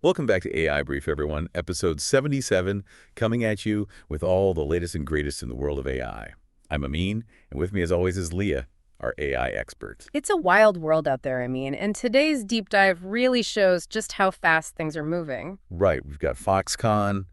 Welcome back to AI Brief, everyone. Episode 77, coming at you with all the latest and greatest in the world of AI. I'm Ameen, and with me as always is Lia, our AI expert. It's a wild world out there, and today's deep dive really shows just how fast things are moving. Right, we've got Foxconn,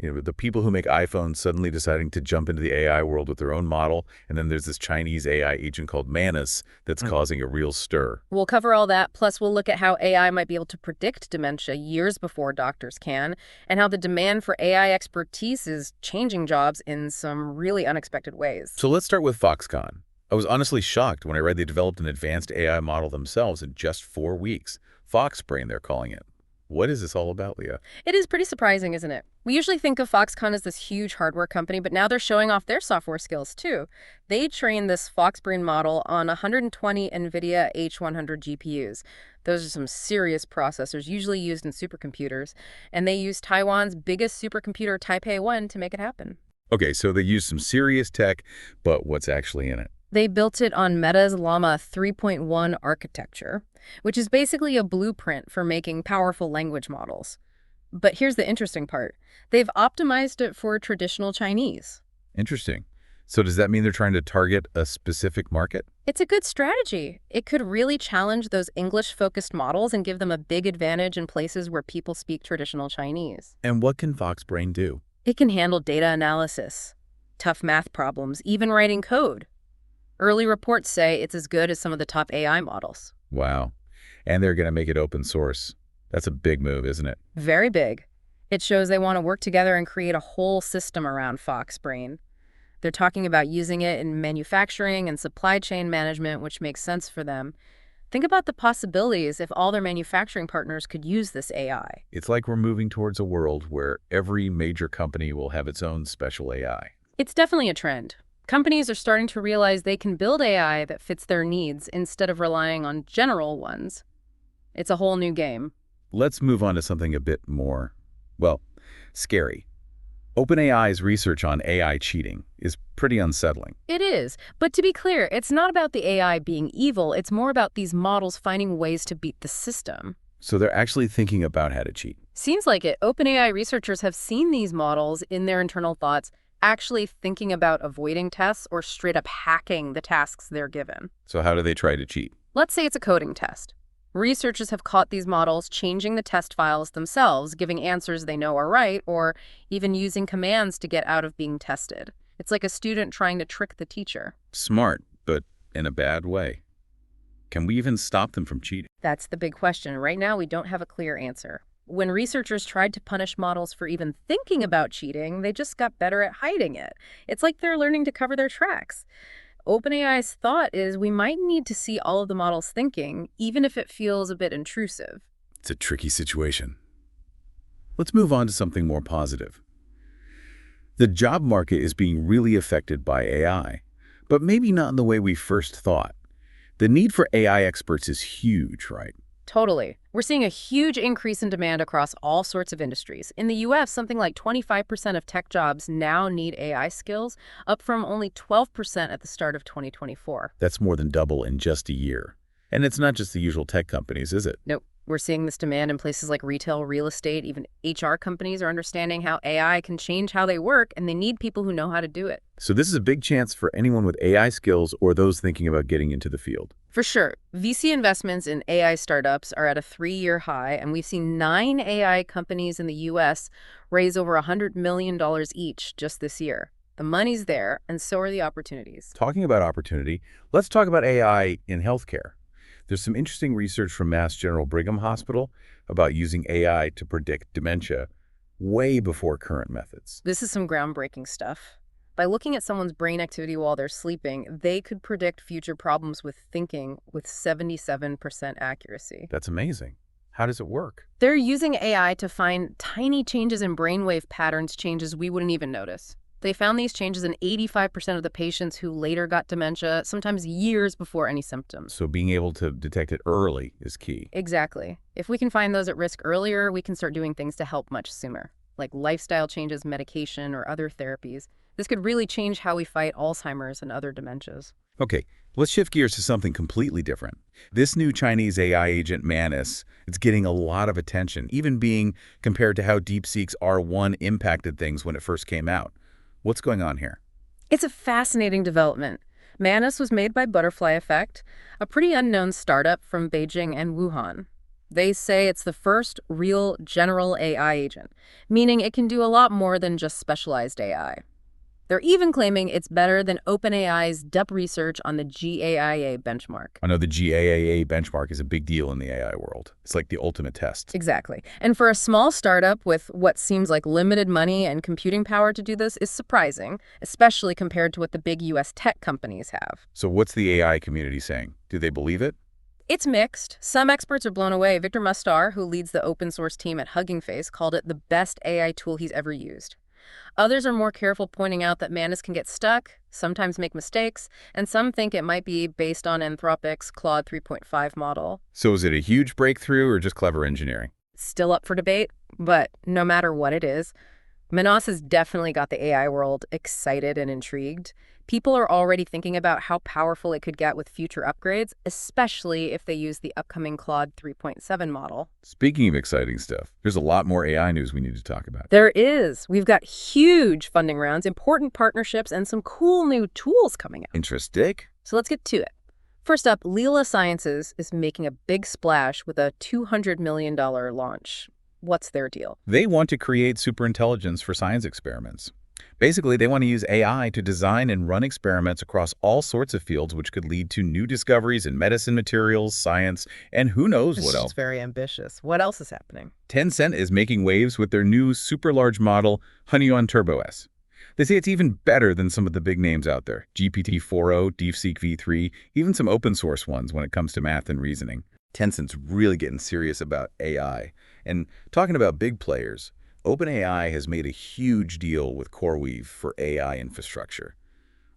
the people who make iPhones suddenly deciding to jump into the AI world with their own model, and then there's this Chinese AI agent called Manus that's causing a real stir. We'll cover all that, plus we'll look at how AI might be able to predict dementia years before doctors can, and how the demand for AI expertise is changing jobs in some really unexpected ways. So let's start with Foxconn. I was honestly shocked when I read they developed an advanced AI model themselves in just 4 weeks. Foxbrain, they're calling it. What is this all about, Leah? It is pretty surprising, isn't it? We usually think of Foxconn as this huge hardware company, but now they're showing off their software skills too. They trained this Foxbrain model on 120 Nvidia H100 GPUs. Those are some serious processors, usually used in supercomputers, and they use Taiwan's biggest supercomputer, Taipei 1, to make it happen. Okay, so they used some serious tech, but what's actually in it? They built it on Meta's Llama 3.1 architecture, which is basically a blueprint for making powerful language models. But here's the interesting part. They've optimized it for traditional Chinese. Interesting. So does that mean they're trying to target a specific market? It's a good strategy. It could really challenge those English-focused models and give them a big advantage in places where people speak traditional Chinese. And what can Foxbrain do? It can handle data analysis, tough math problems, even writing code. Early reports say it's as good as some of the top AI models. Wow. And they're going to make it open source. That's a big move, isn't it? Very big. It shows they want to work together and create a whole system around Foxbrain. They're talking about using it in manufacturing and supply chain management, which makes sense for them. Think about the possibilities if all their manufacturing partners could use this AI. It's like we're moving towards a world where every major company will have its own special AI. It's definitely a trend. Companies are starting to realize they can build AI that fits their needs instead of relying on general ones. It's a whole new game. Let's move on to something a bit more, well, scary. OpenAI's research on AI cheating is pretty unsettling. It is. But to be clear, it's not about the AI being evil. It's more about these models finding ways to beat the system. So they're actually thinking about how to cheat. Seems like it. OpenAI researchers have seen these models in their internal thoughts actually thinking about avoiding tests or straight up hacking the tasks they're given. So how do they try to cheat? Let's say it's a coding test. Researchers have caught these models changing the test files themselves, giving answers they know are right, or even using commands to get out of being tested. It's like a student trying to trick the teacher. Smart, but in a bad way. Can we even stop them from cheating? That's the big question. Right now, we don't have a clear answer. When researchers tried to punish models for even thinking about cheating, they just got better at hiding it. It's like they're learning to cover their tracks. OpenAI's thought is we might need to see all of the models thinking, even if it feels a bit intrusive. It's a tricky situation. Let's move on to something more positive. The job market is being really affected by AI, but maybe not in the way we first thought. The need for AI experts is huge, right? Totally. We're seeing a huge increase in demand across all sorts of industries. In the US, something like 25% of tech jobs now need AI skills, up from only 12% at the start of 2024. That's more than double in just a year. And it's not just the usual tech companies, is it? Nope. We're seeing this demand in places like retail, real estate, even HR companies are understanding how AI can change how they work, and they need people who know how to do it. So this is a big chance for anyone with AI skills or those thinking about getting into the field. For sure. VC investments in AI startups are at a 3-year high, and we've seen 9 AI companies in the U.S. raise over $100 million each just this year. The money's there, and so are the opportunities. Talking about opportunity, let's talk about AI in healthcare. There's some interesting research from Mass General Brigham Hospital about using AI to predict dementia way before current methods. This is some groundbreaking stuff. By looking at someone's brain activity while they're sleeping, they could predict future problems with thinking with 77% accuracy. That's amazing. How does it work? They're using AI to find tiny changes in brainwave patterns, changes we wouldn't even notice. They found these changes in 85% of the patients who later got dementia, sometimes years before any symptoms. So being able to detect it early is key. Exactly. If we can find those at risk earlier, we can start doing things to help much sooner, like lifestyle changes, medication, or other therapies. This could really change how we fight Alzheimer's and other dementias. Okay, Let's shift gears to something completely different. This new Chinese AI agent, Manus, it's getting a lot of attention, even being compared to how DeepSeek's R1 impacted things when it first came out. What's going on here? It's a fascinating development. Manus was made by Butterfly Effect, a pretty unknown startup from Beijing and Wuhan. They say it's the first real general AI agent, meaning it can do a lot more than just specialized AI. They're even claiming it's better than OpenAI's DUP research on the GAIA benchmark. I know the GAIA benchmark is a big deal in the AI world. It's like the ultimate test. Exactly. And for a small startup with what seems like limited money and computing power to do this is surprising, especially compared to what the big US tech companies have. So what's the AI community saying? Do they believe it? It's mixed. Some experts are blown away. Victor Mustar, who leads the open source team at Hugging Face, called it the best AI tool he's ever used. Others are more careful, pointing out that Manus can get stuck, sometimes make mistakes, and some think it might be based on Anthropic's Claude 3.5 model. So is it a huge breakthrough or just clever engineering? Still up for debate, but no matter what it is, Manus has definitely got the AI world excited and intrigued. People are already thinking about how powerful it could get with future upgrades, especially if they use the upcoming Claude 3.7 model. Speaking of exciting stuff, there's a lot more AI news we need to talk about. There is. We've got huge funding rounds, important partnerships, and some cool new tools coming out. Interesting. So let's get to it. First up, Lia Sciences is making a big splash with a $200 million launch. What's their deal? They want to create superintelligence for science experiments. Basically, they want to use AI to design and run experiments across all sorts of fields, which could lead to new discoveries in medicine materials, science, and who knows what else. It's very ambitious. What else is happening? Tencent is making waves with their new super large model, Hunyuan Turbo S. They say it's even better than some of the big names out there, GPT-4o, DeepSeek V3, even some open source ones when it comes to math and reasoning. Tencent's really getting serious about AI. And talking about big players, OpenAI has made a huge deal with CoreWeave for AI infrastructure.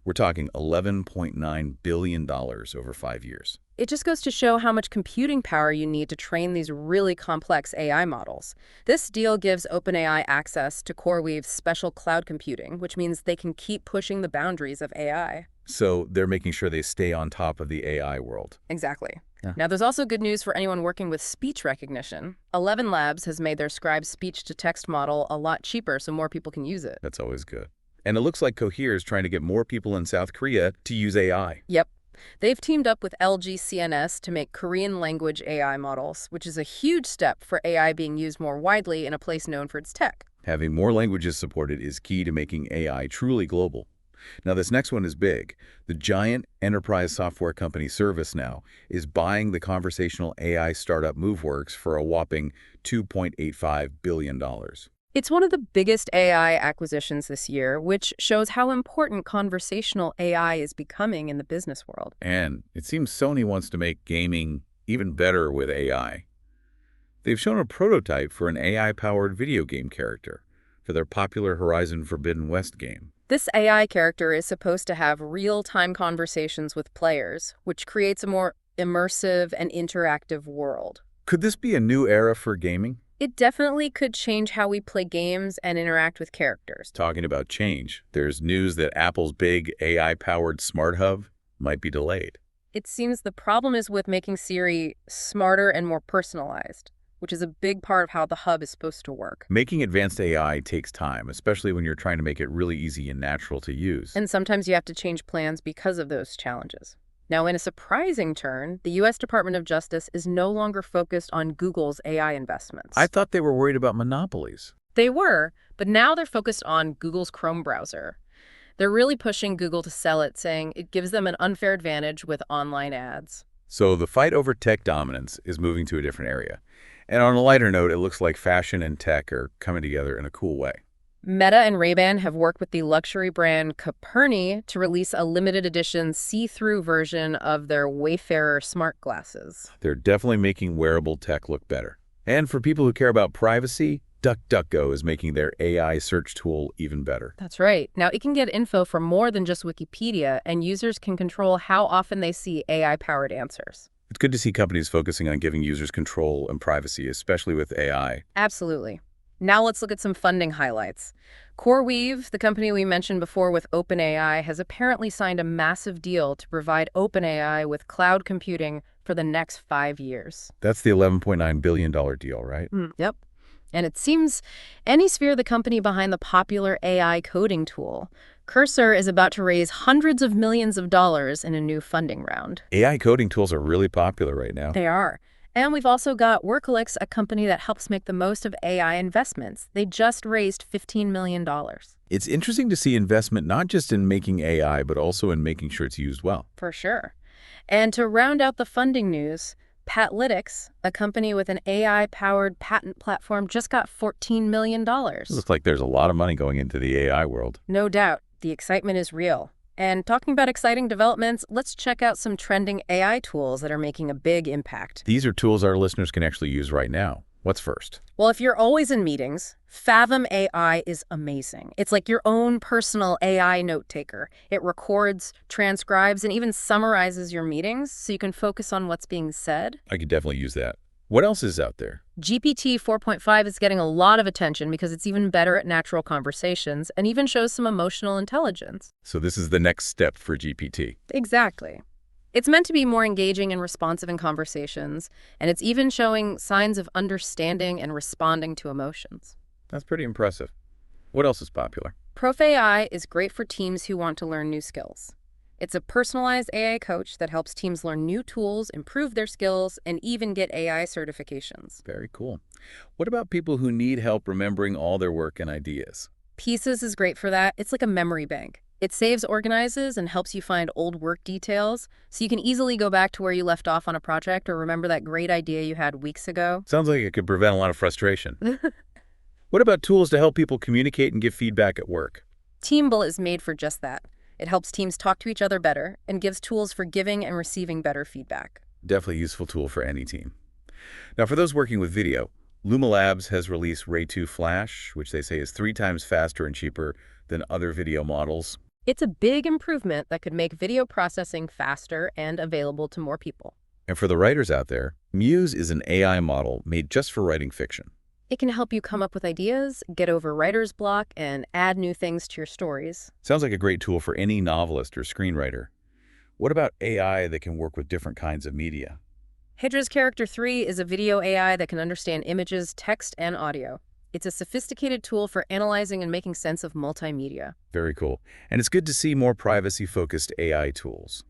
We're talking $11.9 billion over 5 years. It just goes to show how much computing power you need to train these really complex AI models. This deal gives OpenAI access to CoreWeave's special cloud computing, which means they can keep pushing the boundaries of AI. So they're making sure they stay on top of the AI world. Exactly. Yeah. Now, there's also good news for anyone working with speech recognition. 11 Labs has made their Scribe speech-to-text model a lot cheaper so more people can use it. That's always good. And it looks like Cohere is trying to get more people in South Korea to use AI. Yep. They've teamed up with LG CNS to make Korean language AI models, which is a huge step for AI being used more widely in a place known for its tech. Having more languages supported is key to making AI truly global. Now, this next one is big. The giant enterprise software company ServiceNow is buying the conversational AI startup Moveworks for a whopping $2.85 billion. It's one of the biggest AI acquisitions this year, which shows how important conversational AI is becoming in the business world. And it seems Sony wants to make gaming even better with AI. They've shown a prototype for an AI-powered video game character for their popular Horizon Forbidden West game. This AI character is supposed to have real-time conversations with players, which creates a more immersive and interactive world. Could this be a new era for gaming? It definitely could change how we play games and interact with characters. Talking about change, there's news that Apple's big AI-powered smart hub might be delayed. It seems the problem is with making Siri smarter and more personalized, which is a big part of how the hub is supposed to work. Making advanced AI takes time, especially when you're trying to make it really easy and natural to use. And sometimes you have to change plans because of those challenges. Now, in a surprising turn, the U.S. Department of Justice is no longer focused on Google's AI investments. I thought they were worried about monopolies. They were, but now they're focused on Google's Chrome browser. They're really pushing Google to sell it, saying it gives them an unfair advantage with online ads. So the fight over tech dominance is moving to a different area. And on a lighter note, it looks like fashion and tech are coming together in a cool way. Meta and Ray-Ban have worked with the luxury brand Coperni to release a limited edition see-through version of their Wayfarer smart glasses. They're definitely making wearable tech look better. And for people who care about privacy, DuckDuckGo is making their AI search tool even better. That's right. Now, it can get info from more than just Wikipedia, and users can control how often they see AI-powered answers. It's good to see companies focusing on giving users control and privacy, especially with AI. Absolutely. Now let's look at some funding highlights. CoreWeave, the company we mentioned before with OpenAI, has apparently signed a massive deal to provide OpenAI with cloud computing for the next 5 years. That's the $11.9 billion deal, right? Yep. And it seems Anysphere, the company behind the popular AI coding tool, Cursor, is about to raise hundreds of millions of dollars in a new funding round. AI coding tools are really popular right now. They are. And we've also got Workalix, a company that helps make the most of AI investments. They just raised $15 million. It's interesting to see investment not just in making AI, but also in making sure it's used well. For sure. And to round out the funding news, Patlytics, a company with an AI-powered patent platform, just got $14 million. Looks like there's a lot of money going into the AI world. No doubt. The excitement is real. And talking about exciting developments, let's check out some trending AI tools that are making a big impact. These are tools our listeners can actually use right now. What's first? Well, if you're always in meetings, Fathom AI is amazing. It's like your own personal AI note taker. It records, transcribes, and even summarizes your meetings so you can focus on what's being said. I could definitely use that. What else is out there? GPT 4.5 is getting a lot of attention because it's even better at natural conversations and even shows some emotional intelligence. So this is the next step for GPT. Exactly. It's meant to be more engaging and responsive in conversations, and it's even showing signs of understanding and responding to emotions. That's pretty impressive. What else is popular? Prof AI is great for teams who want to learn new skills. It's a personalized AI coach that helps teams learn new tools, improve their skills, and even get AI certifications. Very cool. What about people who need help remembering all their work and ideas? Pieces is great for that. It's like a memory bank. It saves, organizes, and helps you find old work details, so you can easily go back to where you left off on a project or remember that great idea you had weeks ago. Sounds like it could prevent a lot of frustration. What about tools to help people communicate and give feedback at work? Teamable is made for just that. It helps teams talk to each other better and gives tools for giving and receiving better feedback. Definitely a useful tool for any team. Now, for those working with video, Luma Labs has released Ray 2 Flash, which they say is 3 times faster and cheaper than other video models. It's a big improvement that could make video processing faster and available to more people. And for the writers out there, Muse is an AI model made just for writing fiction. It can help you come up with ideas, get over writer's block, and add new things to your stories. Sounds like a great tool for any novelist or screenwriter. What about AI that can work with different kinds of media? Hydra's Character 3 is a video AI that can understand images, text, and audio. It's a sophisticated tool for analyzing and making sense of multimedia. Very cool. And it's good to see more privacy-focused AI tools.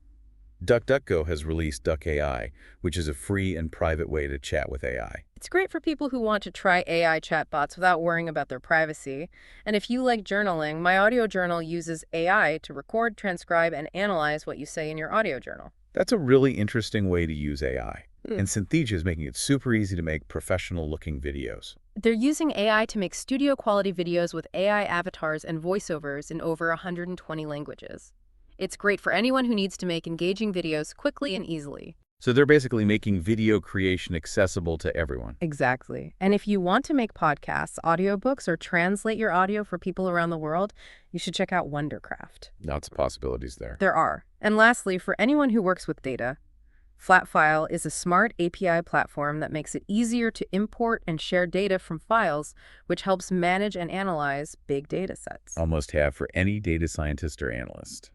DuckDuckGo has released Duck AI, which is a free and private way to chat with AI. It's great for people who want to try AI chatbots without worrying about their privacy. And if you like journaling, my audio journal uses AI to record, transcribe, and analyze what you say in your audio journal. That's a really interesting way to use AI. And Synthesia is making it super easy to make professional-looking videos. They're using AI to make studio-quality videos with AI avatars and voiceovers in over 120 languages. It's great for anyone who needs to make engaging videos quickly and easily. So they're basically making video creation accessible to everyone. Exactly. And if you want to make podcasts, audiobooks, or translate your audio for people around the world, you should check out Wondercraft. Lots of possibilities there. There are. And lastly, for anyone who works with data, Flatfile is a smart API platform that makes it easier to import and share data from files, which helps manage and analyze big data sets. Almost have for any data scientist or analyst.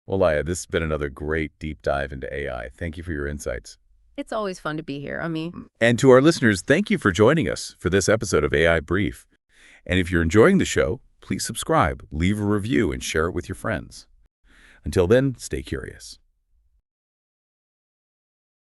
Well, Lia, this has been another great deep dive into AI. Thank you for your insights. It's always fun to be here, Ami. And to our listeners, thank you for joining us for this episode of AI Brief. And if you're enjoying the show, please subscribe, leave a review, and share it with your friends. Until then, stay curious.